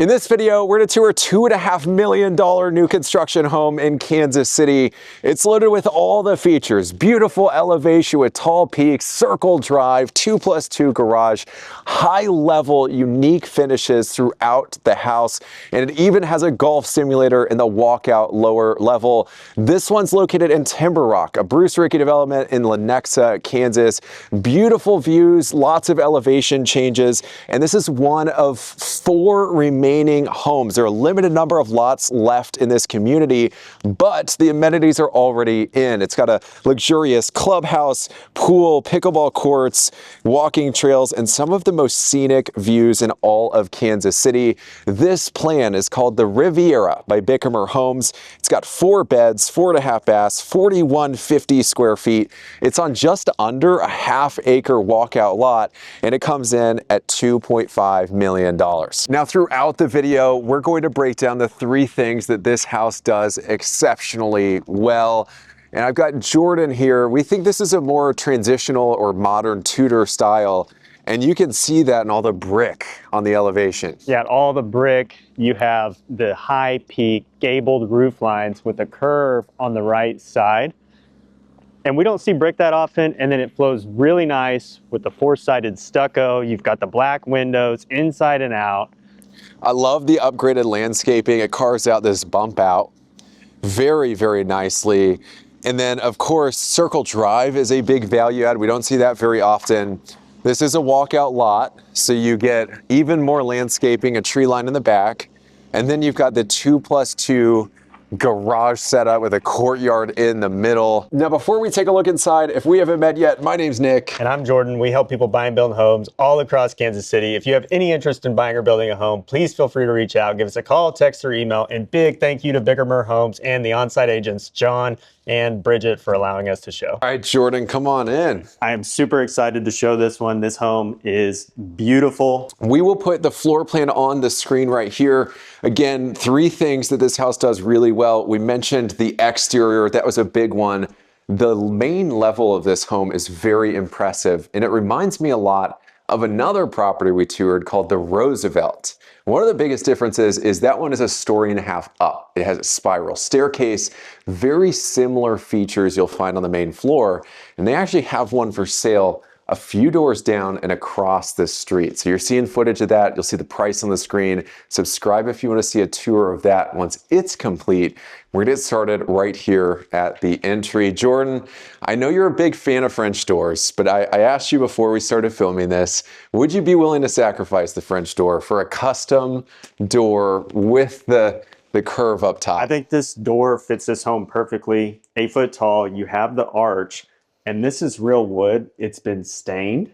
In this video, we're going to tour a $2.5 million new construction home in Kansas City. It's loaded with all the features: beautiful elevation with tall peaks, circle drive, 2+2 garage, high-level unique finishes throughout the house, and it even has a golf simulator in the walkout lower level. This one's located in Timber Rock, a Bruce Rickey development in Lenexa, Kansas. Beautiful views, lots of elevation changes, and this is one of 4 remaining homes. There are a limited number of lots left in this community, but the amenities are already in. It's got a luxurious clubhouse, pool, pickleball courts, walking trails, and some of the most scenic views in all of Kansas City. This plan is called the Riviera by Bickimer Homes. It's got 4 beds, 4.5 baths, 4,150 square feet. It's on just under a half-acre walkout lot, and it comes in at $2.5 million. Now, throughout the video, we're going to break down the 3 things that this house does exceptionally well. And I've got Jordan here. We think this is a more transitional or modern Tudor style, and you can see that in all the brick on the elevation. Yeah, all the brick. You have the high peak gabled roof lines with a curve on the right side. And we don't see brick that often, and then it flows really nice with the 4-sided stucco. You've got the black windows inside and out. I love the upgraded landscaping. It carves out this bump out very, very nicely. And then, of course, circle drive is a big value add. We don't see that very often. This is a walkout lot, so you get even more landscaping, a tree line in the back. And then you've got the 2+2 garage setup with a courtyard in the middle. Now, before we take a look inside, if we haven't met yet, my name's Nick. And I'm Jordan. We help people buy and build homes all across Kansas City. If you have any interest in buying or building a home, please feel free to reach out. Give us a call, text, or email. And big thank you to Bickimer Homes and the on-site agents, John and Bridget, for allowing us to show. All right, Jordan, come on in. I am super excited to show this one. This home is beautiful. We will put the floor plan on the screen right here. Again, 3 things that this house does really well. We mentioned the exterior. That was a big one. The main level of this home is very impressive, and it reminds me a lot of another property we toured called the Roosevelt. One of the biggest differences is that one is a 1.5 stories up. It has a spiral staircase, very similar features you'll find on the main floor, and they actually have one for sale a few doors down and across the street. So you're seeing footage of that. You'll see the price on the screen. Subscribe if you want to see a tour of that once it's complete. We're gonna get started right here at the entry. Jordan, I know you're a big fan of French doors, but I asked you before we started filming this, would you be willing to sacrifice the French door for a custom door with the curve up top? I think this door fits this home perfectly. 8 foot tall, you have the arch, and this is real wood. It's been stained.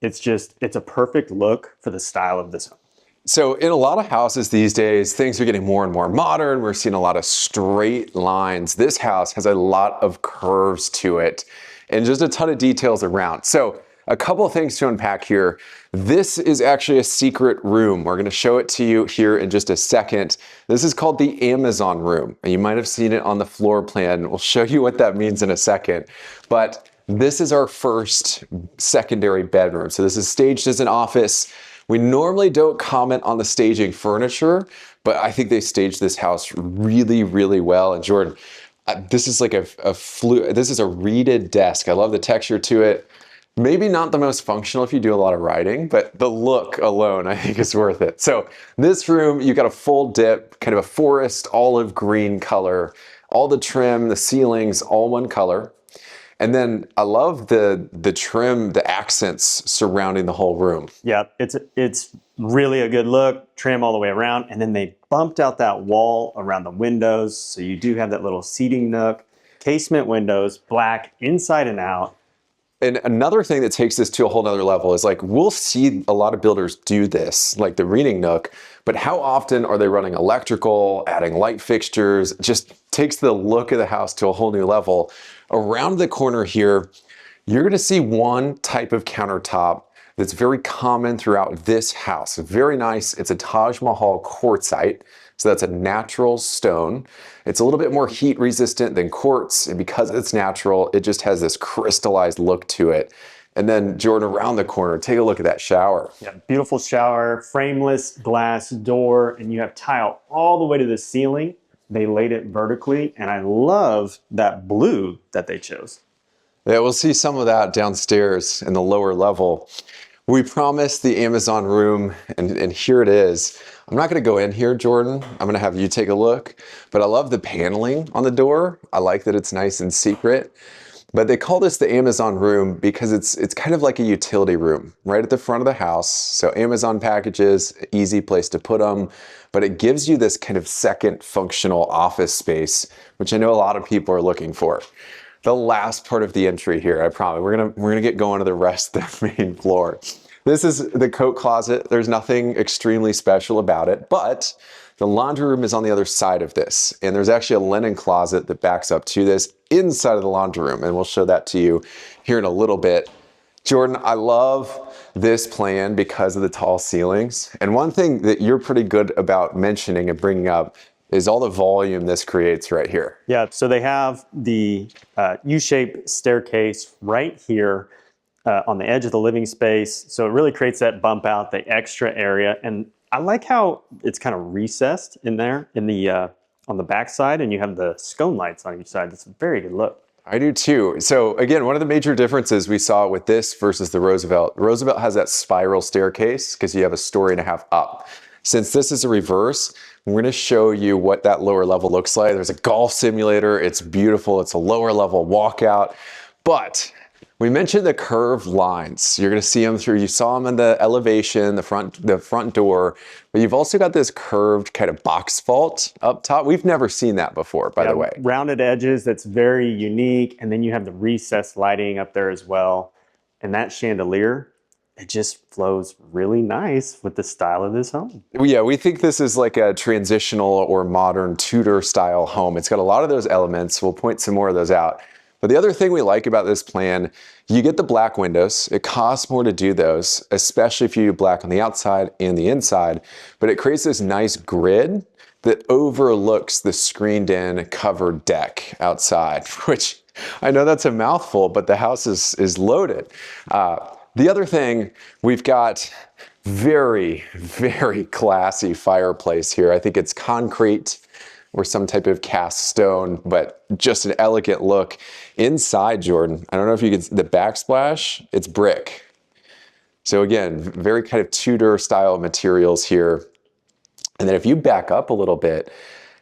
It's a perfect look for the style of this home. So in a lot of houses these days, things are getting more and more modern. We're seeing a lot of straight lines. This house has a lot of curves to it and just a ton of details around. So a couple of things to unpack here. This is actually a secret room. We're going to show it to you here in just a second. This is called the Amazon room, and you might have seen it on the floor plan. We'll show you what that means in a second. But this is our first secondary bedroom. So this is staged as an office. We normally don't comment on the staging furniture, but I think they staged this house really, really well. And Jordan, this is like this is a reeded desk. I love the texture to it. Maybe not the most functional if you do a lot of writing, but the look alone I think is worth it. So this room, you've got a full dip, kind of a forest olive green color, all the trim, the ceilings, all one color. And then I love the trim, the accents surrounding the whole room. Yeah, it's really a good look, trim all the way around. And then they bumped out that wall around the windows. So you do have that little seating nook, casement windows, black inside and out. And another thing that takes this to a whole nother level is like, we'll see a lot of builders do this, like the reading nook, but how often are they running electrical, adding light fixtures? It just takes the look of the house to a whole new level. Around the corner here, you're gonna see one type of countertop that's very common throughout this house. Very nice. It's a Taj Mahal quartzite. So that's a natural stone. It's a little bit more heat resistant than quartz, and because it's natural, it just has this crystallized look to it. And then Jordan, around the corner, take a look at that shower. Yeah, beautiful shower, frameless glass door, and you have tile all the way to the ceiling. They laid it vertically, and I love that blue that they chose. Yeah, we'll see some of that downstairs in the lower level. We promised the Amazon room, and here it is. I'm not gonna go in here, Jordan. I'm gonna have you take a look, but I love the paneling on the door. I like that it's nice and secret. But they call this the Amazon room because it's kind of like a utility room right at the front of the house. So Amazon packages, easy place to put them, but it gives you this kind of second functional office space, which I know a lot of people are looking for. The last part of the entry here, I promise. We're gonna get going to the rest of the main floor. This is the coat closet. There's nothing extremely special about it, but the laundry room is on the other side of this. And there's actually a linen closet that backs up to this inside of the laundry room. And we'll show that to you here in a little bit. Jordan, I love this plan because of the tall ceilings. And one thing that you're pretty good about mentioning and bringing up is all the volume this creates right here. Yeah, so they have the U-shaped staircase right here on the edge of the living space. So it really creates that bump out, the extra area. And I like how it's kind of recessed in there in the on the back side, and you have the scone lights on each side. That's a very good look. I do too. So again, one of the major differences we saw with this versus the Roosevelt. Roosevelt has that spiral staircase because you have a story and a half up. Since this is a reverse, we're going to show you what that lower level looks like. There's a golf simulator. It's beautiful. It's a lower level walkout, but we mentioned the curved lines. You're going to see them through, you saw them in the elevation, the front door, but you've also got this curved kind of box vault up top. We've never seen that before, by the way. Rounded edges, that's very unique. And then you have the recessed lighting up there as well. And that chandelier, it just flows really nice with the style of this home. Yeah, we think this is like a transitional or modern Tudor style home. It's got a lot of those elements. We'll point some more of those out. But the other thing we like about this plan, you get the black windows. It costs more to do those, especially if you do black on the outside and the inside, but it creates this nice grid that overlooks the screened in covered deck outside, which I know that's a mouthful, but the house is loaded. The other thing, we've got very, very classy fireplace here. I think it's concrete or some type of cast stone, but just an elegant look. Inside, Jordan, I don't know if you can see the backsplash, it's brick. So again, very kind of Tudor style materials here. And then if you back up a little bit,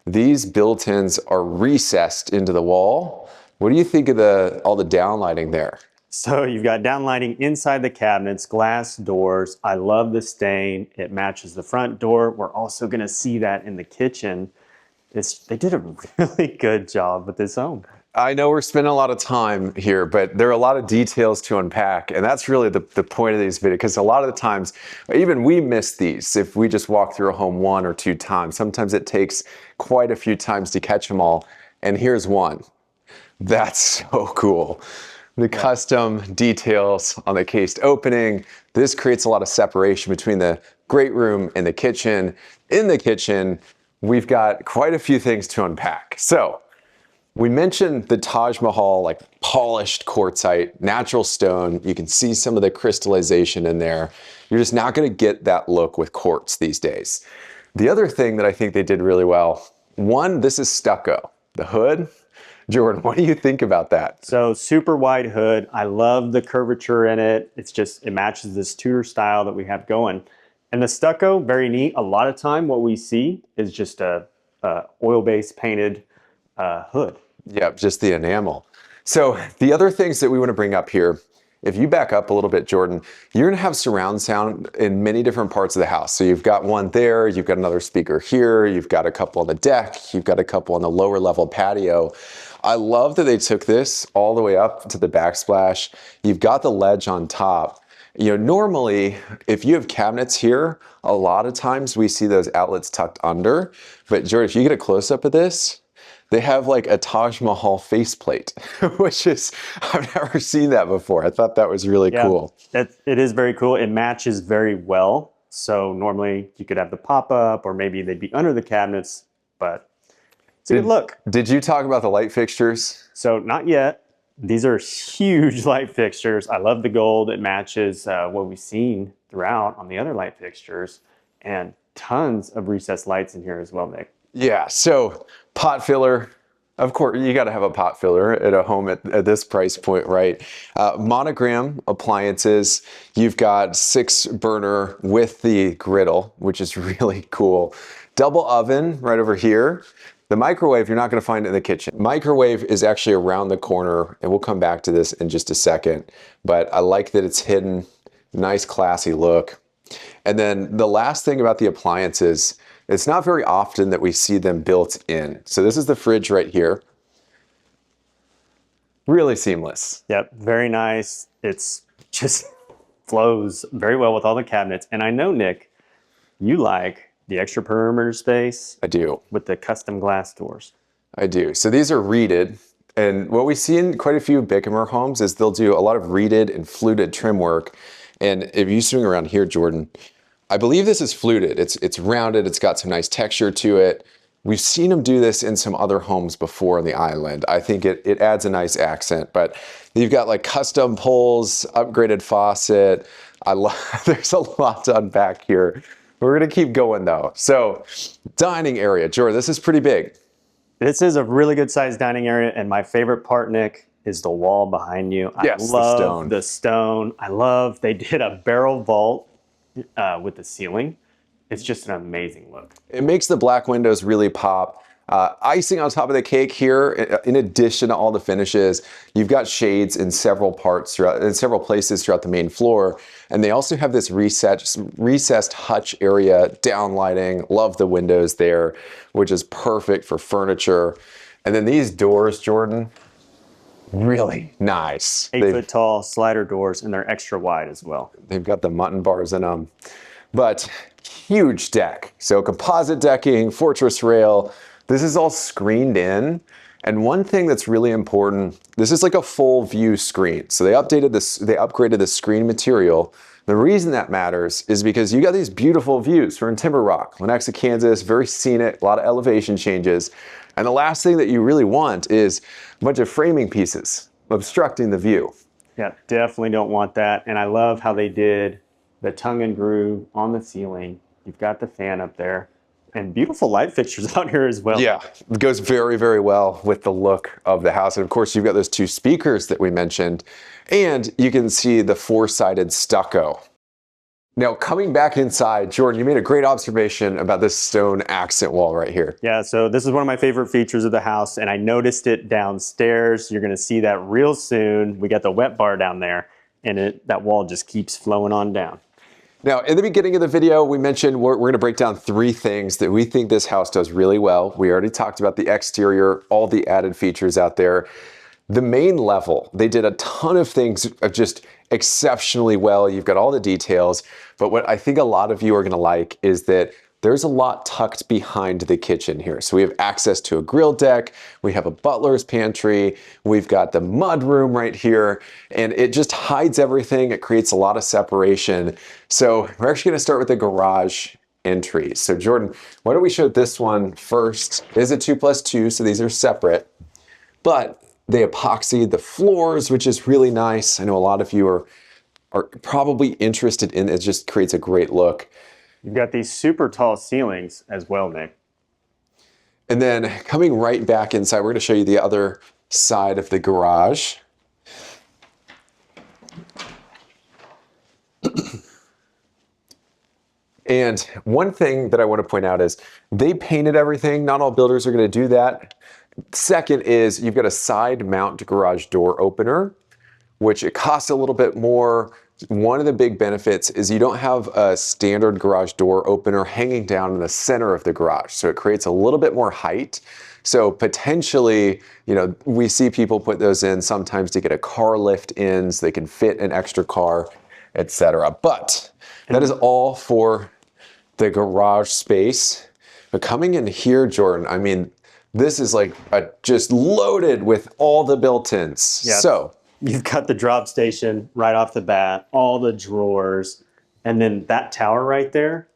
these built-ins are recessed into the wall. What do you think of all the downlighting there? So you've got downlighting inside the cabinets, glass doors. I love the stain. It matches the front door. We're also gonna see that in the kitchen. They did a really good job with this home. I know we're spending a lot of time here, but there are a lot of details to unpack. And that's really the point of these videos, because a lot of the times, even we miss these if we just walk through a home one or two times. Sometimes it takes quite a few times to catch them all. And here's one. That's so cool. The custom details on the cased opening. This creates a lot of separation between the great room and the kitchen. In the kitchen, we've got quite a few things to unpack. So we mentioned the Taj Mahal, like polished quartzite, natural stone. You can see some of the crystallization in there. You're just not gonna get that look with quartz these days. The other thing that I think they did really well, one, this is stucco. The hood, Jordan, what do you think about that? So super wide hood. I love the curvature in it. It matches this Tudor style that we have going. And the stucco, very neat. A lot of time what we see is just a oil-based painted hood. Yep, just the enamel. So the other things that we want to bring up here, if you back up a little bit, Jordan, you're going to have surround sound in many different parts of the house. So you've got one there, you've got another speaker here, you've got a couple on the deck, you've got a couple on the lower level patio. I love that they took this all the way up to the backsplash. You've got the ledge on top. You know, normally, if you have cabinets here, a lot of times we see those outlets tucked under. But Jordan, if you get a close-up of this, they have like a Taj Mahal faceplate, which is, I've never seen that before. I thought that was really cool. It is very cool. It matches very well. So normally you could have the pop-up, or maybe they'd be under the cabinets, but it's a good look. Did you talk about the light fixtures? So not yet. These are huge light fixtures. I love the gold. It matches what we've seen throughout on the other light fixtures, and tons of recessed lights in here as well, Nick. Yeah, so pot filler. Of course, you got to have a pot filler at a home at this price point, right? Monogram appliances. You've got 6-burner with the griddle, which is really cool. Double oven right over here. The microwave, you're not going to find it in the kitchen. Microwave is actually around the corner, and we'll come back to this in just a second. But I like that it's hidden. Nice, classy look. And then the last thing about the appliances, it's not very often that we see them built in. So this is the fridge right here. Really seamless. Yep, very nice. It's just flows very well with all the cabinets. And I know, Nick, you like the extra perimeter space. I do. With the custom glass doors. I do. So these are reeded. And what we see in quite a few Bickimer homes is they'll do a lot of reeded and fluted trim work. And if you swing around here, Jordan, I believe this is fluted. It's rounded. It's got some nice texture to it. We've seen them do this in some other homes before on the island. I think it adds a nice accent, but you've got like custom poles, upgraded faucet. There's a lot to unpack here. We're gonna keep going though. So dining area, Jordan, this is pretty big. This is a really good sized dining area, and my favorite part, Nick, is the wall behind you. Yes, I love the stone. The stone. I love they did a barrel vault with the ceiling. It's just an amazing look. It makes the black windows really pop. Icing on top of the cake here, in addition to all the finishes, you've got shades in several parts in several places throughout the main floor. And they also have this recessed hutch area, downlighting. Love the windows there, which is perfect for furniture. And then these doors, Jordan, really nice. 8-foot tall slider doors, and they're extra wide as well. They've got the mutton bars in them. But huge deck. So composite decking, fortress rail. This is all screened in. And one thing that's really important, this is like a full view screen. So they upgraded the screen material. The reason that matters is because you got these beautiful views. We're in Timber Rock, Lenexa, Kansas, very scenic, a lot of elevation changes. And the last thing that you really want is a bunch of framing pieces obstructing the view. Yeah, definitely don't want that. And I love how they did the tongue and groove on the ceiling. You've got the fan up there. And beautiful light fixtures out here as well. Yeah, it goes very, very well with the look of the house. And of course, you've got those 2 speakers that we mentioned, and you can see the 4-sided stucco. Now, coming back inside, Jordan, you made a great observation about this stone accent wall right here. Yeah, so this is one of my favorite features of the house, and I noticed it downstairs. You're gonna see that real soon. We got the wet bar down there, and that wall just keeps flowing on down. Now, in the beginning of the video, we mentioned we're going to break down 3 things that we think this house does really well. We already talked about the exterior, all the added features out there. The main level, they did a ton of things just exceptionally well. You've got all the details, but what I think a lot of you are going to like is that there's a lot tucked behind the kitchen here. So we have access to a grill deck, we have a butler's pantry, we've got the mud room right here, and it just hides everything. It creates a lot of separation. So we're actually gonna start with the garage entry. So Jordan, why don't we show this one first? It is a 2+2, so these are separate, but they epoxied the floors, which is really nice. I know a lot of you are probably interested in it. It just creates a great look. You've got these super tall ceilings as well, Nick. And then coming right back inside, we're going to show you the other side of the garage. And one thing that I want to point out is they painted everything. Not all builders are going to do that. Second is you've got a side mount garage door opener, which it costs a little bit more. One of the big benefits is you don't have a standard garage door opener hanging down in the center of the garage. So it creates a little bit more height. So potentially, you know, we see people put those in sometimes to get a car lift in so they can fit an extra car, etc. But that is all for the garage space. But coming in here, Jordan, I mean, this is like just loaded with all the built-ins. Yeah. So you've got the drop station right off the bat, all the drawers, and then that tower right there.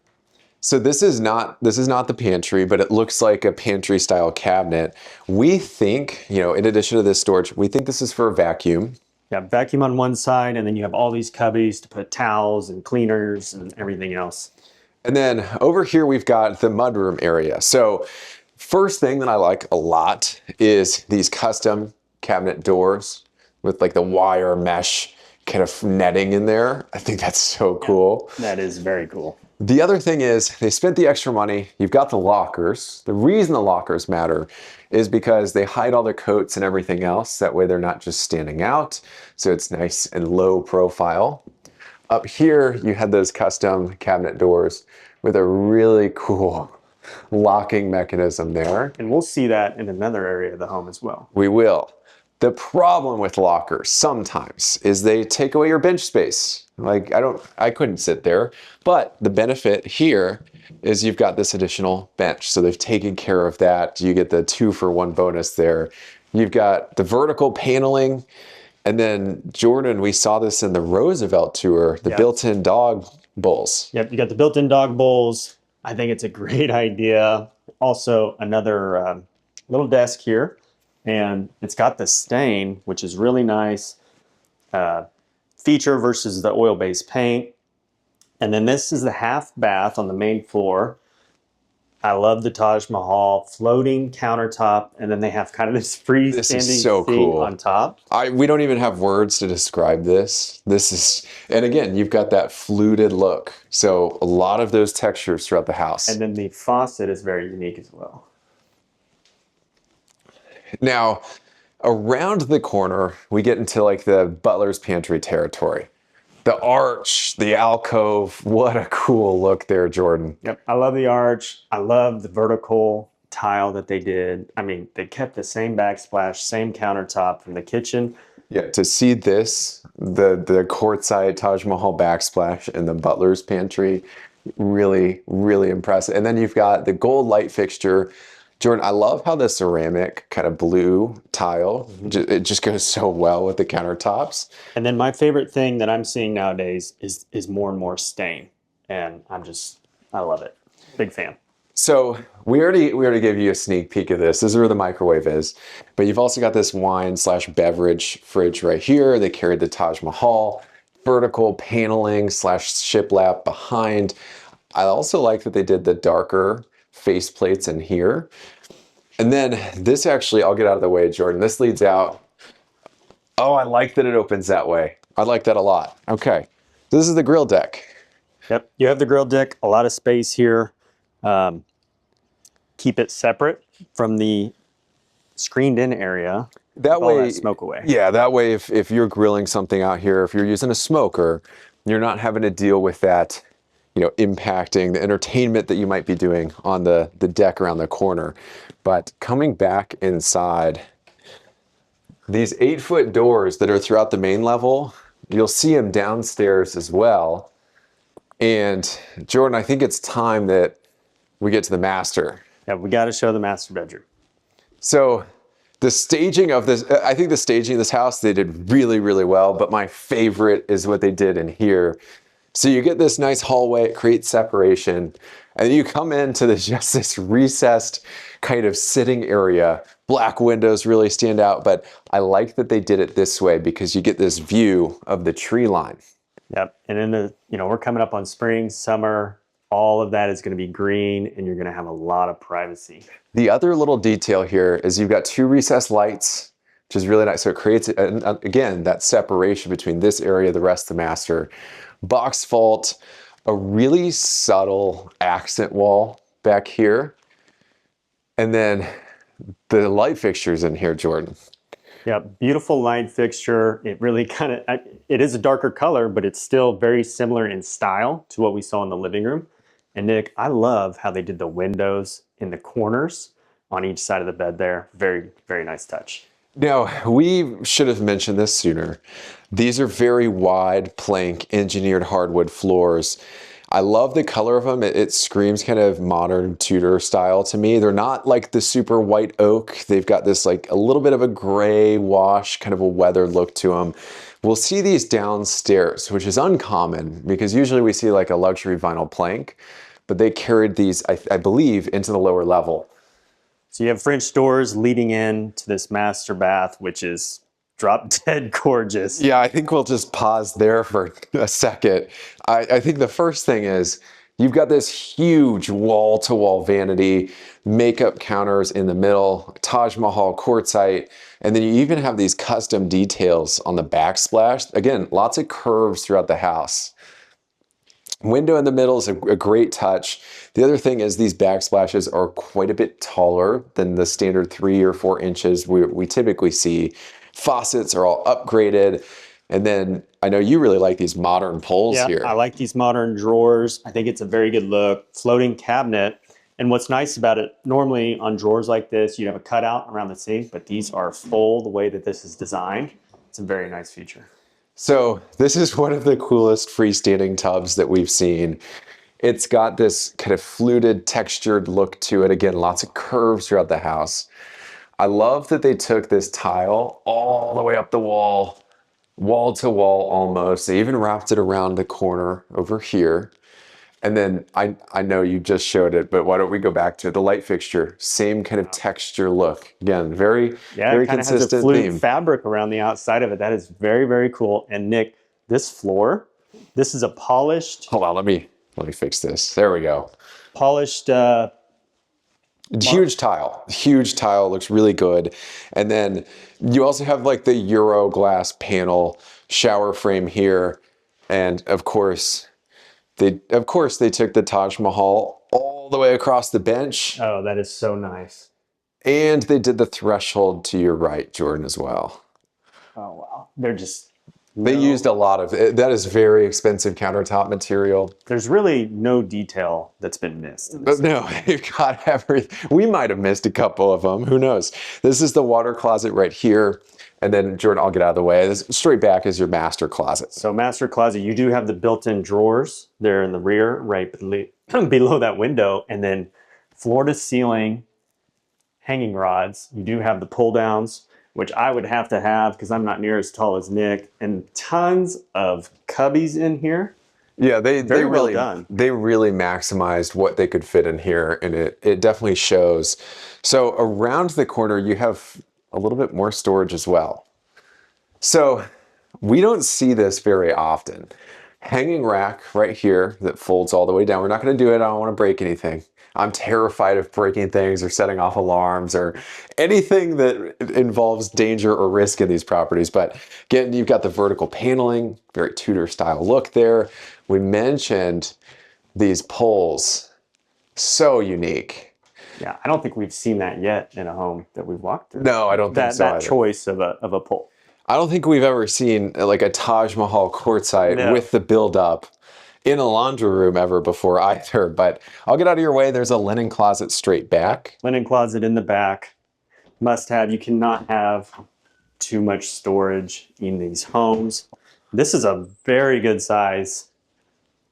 So this is not the pantry, but it looks like a pantry style cabinet. We think, you know, in addition to this storage, we think this is for a vacuum. Yeah, vacuum on one side, and then you have all these cubbies to put towels and cleaners and everything else. And then over here, we've got the mudroom area. So first thing that I like a lot is these custom cabinet doors with like the wire mesh kind of netting in there. I think that's so cool. That is very cool. The other thing is they spent the extra money. You've got the lockers. The reason the lockers matter is because they hide all their coats and everything else. That way they're not just standing out. So it's nice and low profile. Up here, you had those custom cabinet doors with a really cool locking mechanism there. And we'll see that in another area of the home as well. We will. The problem with lockers sometimes is they take away your bench space. Like I couldn't sit there, but the benefit here is you've got this additional bench. So they've taken care of that. You get the 2-for-1 bonus there. You've got the vertical paneling. And then Jordan, we saw this in the Roosevelt tour, the built-in dog bowls. Yep, you got the built-in dog bowls. I think it's a great idea. Also, another little desk here, and it's got the stain, which is really nice feature versus the oil-based paint. And then this is the half bath on the main floor. I love the Taj Mahal floating countertop, and then they have kind of this freestanding seat on top. We don't even have words to describe this. And again, you've got that fluted look. So a lot of those textures throughout the house. And then the faucet is very unique as well. Now, around the corner, we get into like the butler's pantry territory. The arch, the alcove, what a cool look there, Jordan. Yep, I love the arch. I love the vertical tile that they did. I mean, they kept the same backsplash, same countertop from the kitchen. Yeah, to see this, the quartzite Taj Mahal backsplash in the butler's pantry, really, really impressive. And then you've got the gold light fixture. Jordan, I love how the ceramic kind of blue tile, it just goes so well with the countertops. And then my favorite thing that I'm seeing nowadays is more and more stain. And I love it. Big fan. So we already gave you a sneak peek of this. This is where the microwave is. But you've also got this wine/beverage fridge right here. They carried the Taj Mahal, vertical paneling / shiplap behind. I also like that they did the darker face plates in here. And then this actually, I'll get out of the way, Jordan. This leads out. Oh, I like that it opens that way. I like that a lot. Okay, this is the grill deck. Yep, you have the grill deck, a lot of space here. Keep it separate from the screened in area. That way, that smoke away. Yeah, that way if you're grilling something out here, if you're using a smoker, you're not having to deal with that, you know, impacting the entertainment that you might be doing on the deck around the corner. But coming back inside, these 8-foot doors that are throughout the main level, you'll see them downstairs as well. And Jordan, I think it's time that we get to the master. Yeah, we got to show the master bedroom. So the staging of this, I think the staging of this house, they did really, really well. But my favorite is what they did in here. So you get this nice hallway, it creates separation, and you come into just this recessed kind of sitting area. Black windows really stand out, but I like that they did it this way because you get this view of the tree line. Yep, and then we're coming up on spring, summer, all of that is going to be green, and you're going to have a lot of privacy. The other little detail here is you've got 2 recessed lights, which is really nice. So it creates, again, that separation between this area, the rest of the master. Box vault, a really subtle accent wall back here. And then the light fixtures in here, Jordan. Yeah, beautiful light fixture. It really it is a darker color, but it's still very similar in style to what we saw in the living room. And Nick, I love how they did the windows in the corners on each side of the bed there. Very, very nice touch. Now, we should have mentioned this sooner. These are very wide plank engineered hardwood floors. I love the color of them. It screams kind of modern Tudor style to me. They're not like the super white oak. They've got this like a little bit of a gray wash, kind of a weathered look to them. We'll see these downstairs, which is uncommon because usually we see like a luxury vinyl plank. but they carried these, I believe, into the lower level. So you have French doors leading in to this master bath, which is drop dead gorgeous. Yeah, I think we'll just pause there for a second. I think the first thing is you've got this huge wall-to-wall vanity, makeup counters in the middle, Taj Mahal quartzite, and then you even have these custom details on the backsplash. Again, lots of curves throughout the house. Window in the middle is a great touch. The other thing is these backsplashes are quite a bit taller than the standard 3 or 4 inches we typically see. Faucets are all upgraded. And then I know you really like these modern pulls here. I like these modern drawers. I think it's a very good look. Floating cabinet. And what's nice about it, normally on drawers like this, you have a cutout around the sink, but these are full the way that this is designed. It's a very nice feature. So this is one of the coolest freestanding tubs that we've seen. It's got this kind of fluted, textured look to it. Again, lots of curves throughout the house. I love that they took this tile all the way up the wall, wall to wall almost. They even wrapped it around the corner over here. And then I know you just showed it, but why don't we go back to the light fixture? Same kind of texture look. Again, very it kind of has a fluted theme. fabric around the outside of it. That is very, very cool. And Nick, this floor, this is a polished. Hold on, let me fix this. There we go. Polished. Huge tile, looks really good. And then you also have like the Euro glass panel shower frame here. And of course they took the Taj Mahal all the way across the bench. Oh, that is so nice. And they did the threshold to your right, Jordan, as well. Oh, wow. They're just... They used a lot of it. That is very expensive countertop material. There's really no detail that's been missed. But no, you've got everything. We might have missed a couple of them. Who knows? This is the water closet right here. And then, Jordan, I'll get out of the way. This straight back is your master closet. So master closet, you do have the built-in drawers there in the rear, right below that window. And then floor to ceiling hanging rods. You do have the pull downs, which I would have to have because I'm not near as tall as Nick, and tons of cubbies in here. Yeah, they really done. They really maximized what they could fit in here, and it definitely shows. So around the corner, you have a little bit more storage as well. So we don't see this very often. Hanging rack right here that folds all the way down. We're not going to do it. I don't want to break anything. I'm terrified of breaking things or setting off alarms or anything that involves danger or risk in these properties. But again, you've got the vertical paneling, very Tudor style look there. We mentioned these poles, so unique. Yeah, I don't think we've seen that yet in a home that we've walked through. No, I don't think so That either. choice of a pole. I don't think we've ever seen like a Taj Mahal quartzite with the build-up in a laundry room ever before either, but I'll get out of your way. There's a linen closet straight back. Linen closet in the back. Must have. You cannot have too much storage in these homes. This is a very good size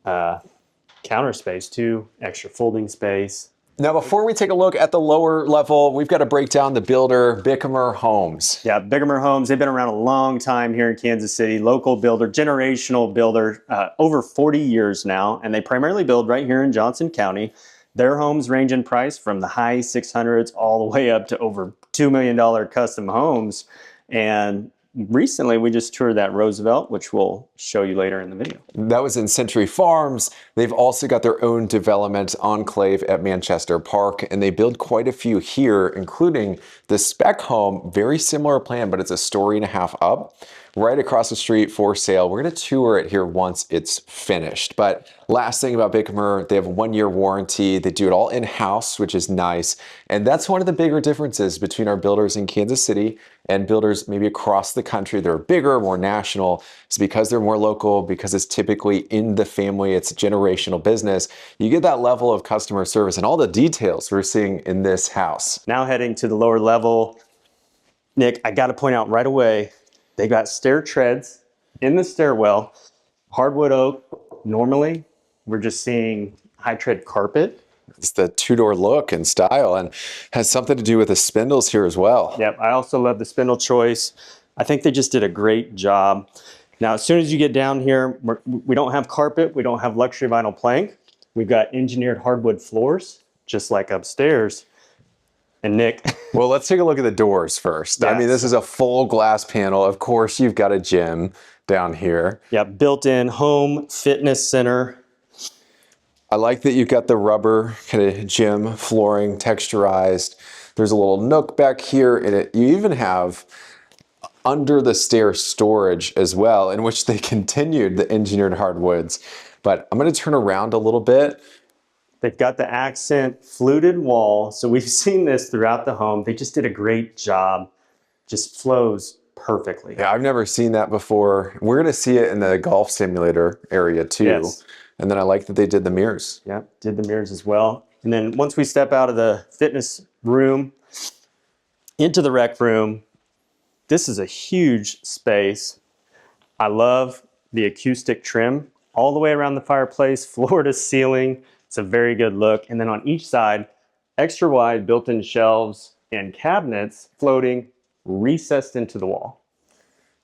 counter space too. Extra folding space. Now, before we take a look at the lower level, we've got to break down the builder, Bickimer Homes. Yeah, Bickimer Homes, they've been around a long time here in Kansas City. Local builder, generational builder, over 40 years now, and they primarily build right here in Johnson County. Their homes range in price from the high 600s all the way up to over $2 million custom homes. And recently, we just toured that Roosevelt, which we'll show you later in the video. That was in Century Farms. They've also got their own development enclave at Manchester Park, and they build quite a few here, including the spec home, very similar plan, but it's a story and a half up, right across the street for sale. We're going to tour it here once it's finished. But last thing about Bickimer, they have a 1-year warranty. They do it all in-house, which is nice. And that's one of the bigger differences between our builders in Kansas City and builders maybe across the country that are bigger, more national. It's because they're more local, because it's typically in the family, it's a generational business. You get that level of customer service and all the details we're seeing in this house. Now heading to the lower level, Nick, I got to point out right away, they got stair treads in the stairwell, hardwood oak. Normally, we're just seeing high tread carpet. It's the Tudor look and style, and has something to do with the spindles here as well. Yep, I also love the spindle choice. I think they just did a great job. Now, as soon as you get down here, we don't have carpet, we don't have luxury vinyl plank, We've got engineered hardwood floors, just like upstairs. And Nick. Well, let's take a look at the doors first. I mean, this is a full glass panel. Of course, you've got a gym down here. Yeah, built-in home fitness center. I like that you've got the rubber kind of gym flooring texturized. There's a little nook back here in it. You even have under the stairs storage as well, in which they continued the engineered hardwoods. But I'm going to turn around a little bit. They've got the accent fluted wall. So we've seen this throughout the home. They just did a great job. Just flows perfectly. Yeah, I've never seen that before. We're going to see it in the golf simulator area too. Yes. And then I like that they did the mirrors. Yeah, did the mirrors as well. And then once we step out of the fitness room into the rec room, this is a huge space. I love the acoustic trim all the way around the fireplace, floor to ceiling. It's a very good look. And then on each side, extra wide built-in shelves and cabinets floating recessed into the wall.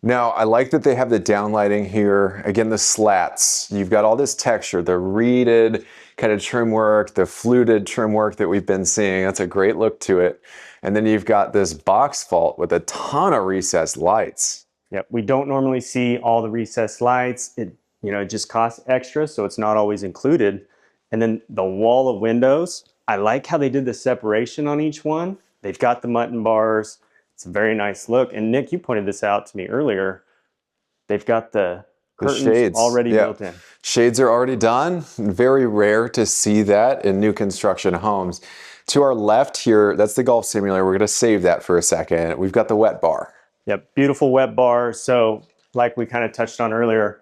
Now, I like that they have the downlighting here. Again, the slats. You've got all this texture, the reeded kind of trim work, the fluted trim work that we've been seeing. That's a great look to it. And then you've got this box vault with a ton of recessed lights. Yep, we don't normally see all the recessed lights. It just costs extra, so it's not always included. And then the wall of windows, I like how they did the separation on each one. They've got the mutton bars. It's a very nice look. And Nick, you pointed this out to me earlier. They've got the curtains shades already built in. Shades are already done. Very rare to see that in new construction homes. To our left here, that's the golf simulator. We're going to save that for a second. We've got the wet bar. Yep, beautiful wet bar. So like we kind of touched on earlier,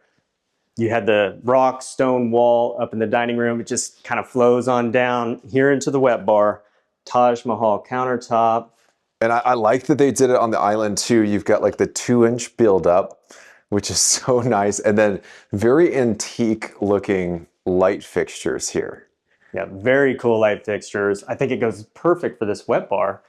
you had the rock stone wall up in the dining room. It just kind of flows on down here into the wet bar. Taj Mahal countertop. And I like that they did it on the island too. You've got like the 2-inch buildup, which is so nice. And then very antique looking light fixtures here. Yeah, very cool light fixtures. I think it goes perfect for this wet bar.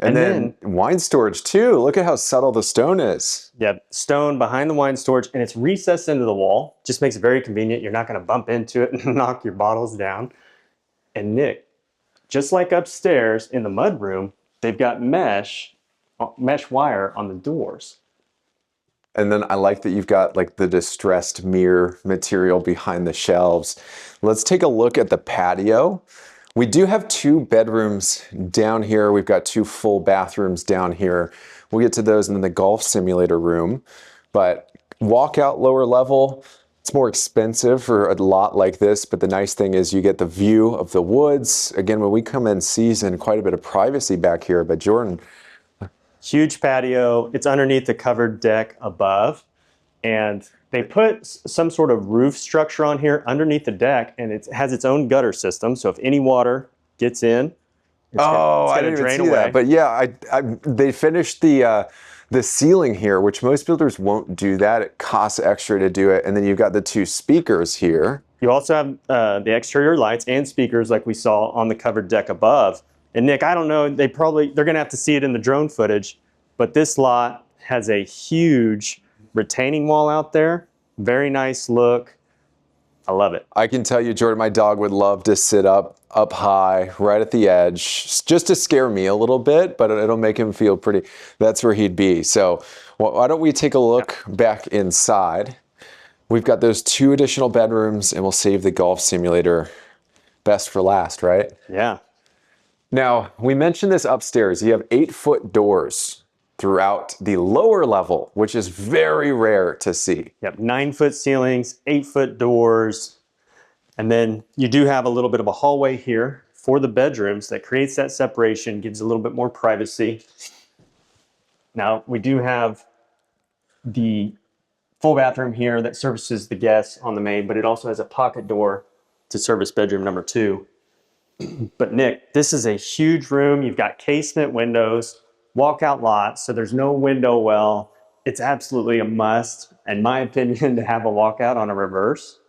And then wine storage too. Look at how subtle the stone is. Yeah, stone behind the wine storage, and it's recessed into the wall. Just makes it very convenient. You're not going to bump into it and knock your bottles down. And Nick, just like upstairs in the mudroom, they've got mesh wire on the doors. And then I like that you've got like the distressed mirror material behind the shelves. Let's take a look at the patio. We do have 2 bedrooms down here. We've got 2 full bathrooms down here. We'll get to those in the golf simulator room. But walkout lower level, it's more expensive for a lot like this, but the nice thing is you get the view of the woods. Again, when we come in season, quite a bit of privacy back here. But Jordan, huge patio. It's underneath the covered deck above. And they put some sort of roof structure on here underneath the deck, and it has its own gutter system. So if any water gets in, it's I didn't even see that. But yeah, they finished the ceiling here, which most builders won't do that. It costs extra to do it. And then you've got the 2 speakers here. You also have the exterior lights and speakers like we saw on the covered deck above. And Nick, I don't know, they're going to have to see it in the drone footage, but this lot has a huge retaining wall out there. Very nice look. I love it. I can tell you, Jordan, my dog would love to sit up high, right at the edge, just to scare me a little bit, but it'll make him feel pretty. That's where he'd be. So why don't we take a look back inside? We've got those 2 additional bedrooms, and we'll save the golf simulator best for last, right? Yeah. Now, we mentioned this upstairs. You have 8-foot doors throughout the lower level, which is very rare to see. Yep, 9-foot ceilings, 8-foot doors. And then you do have a little bit of a hallway here for the bedrooms that creates that separation, gives a little bit more privacy. Now, we do have the full bathroom here that services the guests on the main, but it also has a pocket door to service bedroom number 2. But Nick, this is a huge room. You've got casement windows, walkout lot, so there's no window well. It's absolutely a must, in my opinion, to have a walkout on a reverse.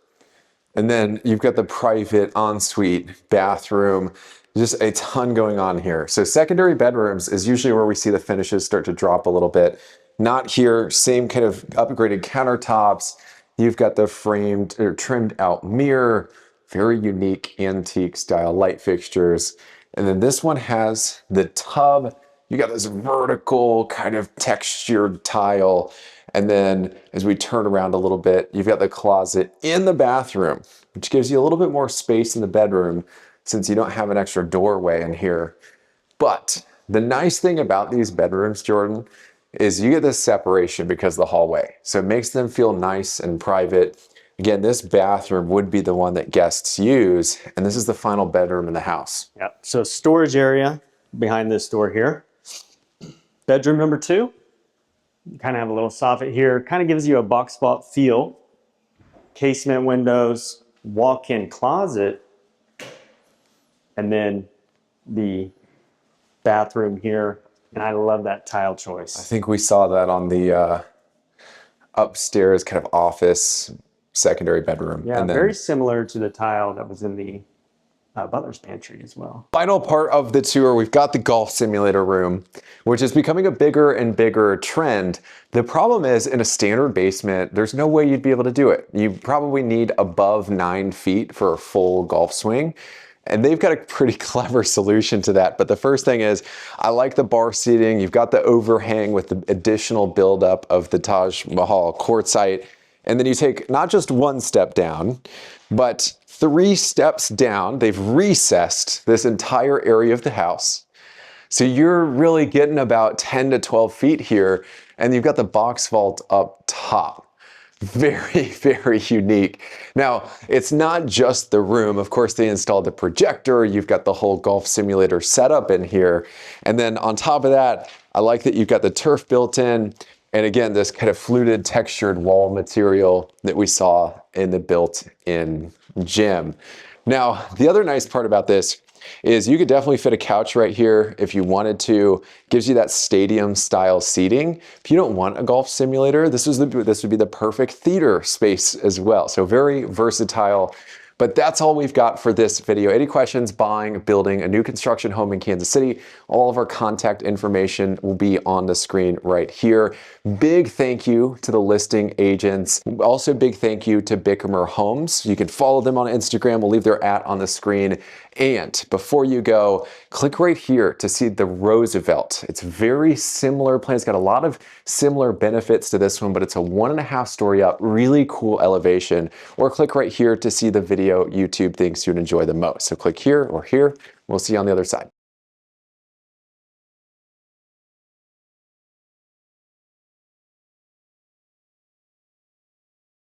And then you've got the private ensuite bathroom, just a ton going on here. So secondary bedrooms is usually where we see the finishes start to drop a little bit. Not here, same kind of upgraded countertops. You've got the framed or trimmed out mirror, very unique antique style light fixtures. And then this one has the tub. You got this vertical kind of textured tile. And then as we turn around a little bit, you've got the closet in the bathroom, which gives you a little bit more space in the bedroom since you don't have an extra doorway in here. But the nice thing about these bedrooms, Jordan, is you get this separation because of the hallway. So it makes them feel nice and private. Again, this bathroom would be the one that guests use, and this is the final bedroom in the house. Yep. So storage area behind this door here. Bedroom number 2. You kind of have a little soffit here. Kind of gives you a box vault feel. Casement windows, walk-in closet, and then the bathroom here. And I love that tile choice. I think we saw that on the upstairs kind of office secondary bedroom. Yeah, and then very similar to the tile that was in the butler's pantry as well. final part of the tour, we've got the golf simulator room, which is becoming a bigger and bigger trend. The problem is in a standard basement, there's no way you'd be able to do it. You probably need above 9 feet for a full golf swing. And they've got a pretty clever solution to that. But the first thing is, I like the bar seating. You've got the overhang with the additional buildup of the Taj Mahal quartzite. And then you take not just one step down, but 3 steps down. They've recessed this entire area of the house. So you're really getting about 10 to 12 feet here. And you've got the box vault up top. Very, very unique. Now, it's not just the room. Of course, they installed the projector. You've got the whole golf simulator setup in here. And then on top of that, I like that you've got the turf built in. And again, this kind of fluted textured wall material that we saw in the built-in gym. Now, the other nice part about this is you could definitely fit a couch right here if you wanted to. Gives you that stadium style seating. If you don't want a golf simulator, this would be the perfect theater space as well. So very versatile. But that's all we've got for this video. Any questions buying, building a new construction home in Kansas City? All of our contact information will be on the screen right here. Big thank you to the listing agents. Also big thank you to Bickimer Homes. You can follow them on Instagram. We'll leave their @ on the screen. And before you go, click right here to see the Roosevelt. It's very similar plan. It's got a lot of similar benefits to this one, but it's a 1.5 story up, really cool elevation. Or click right here to see the video YouTube thinks you'd enjoy the most. So click here or here. We'll see you on the other side.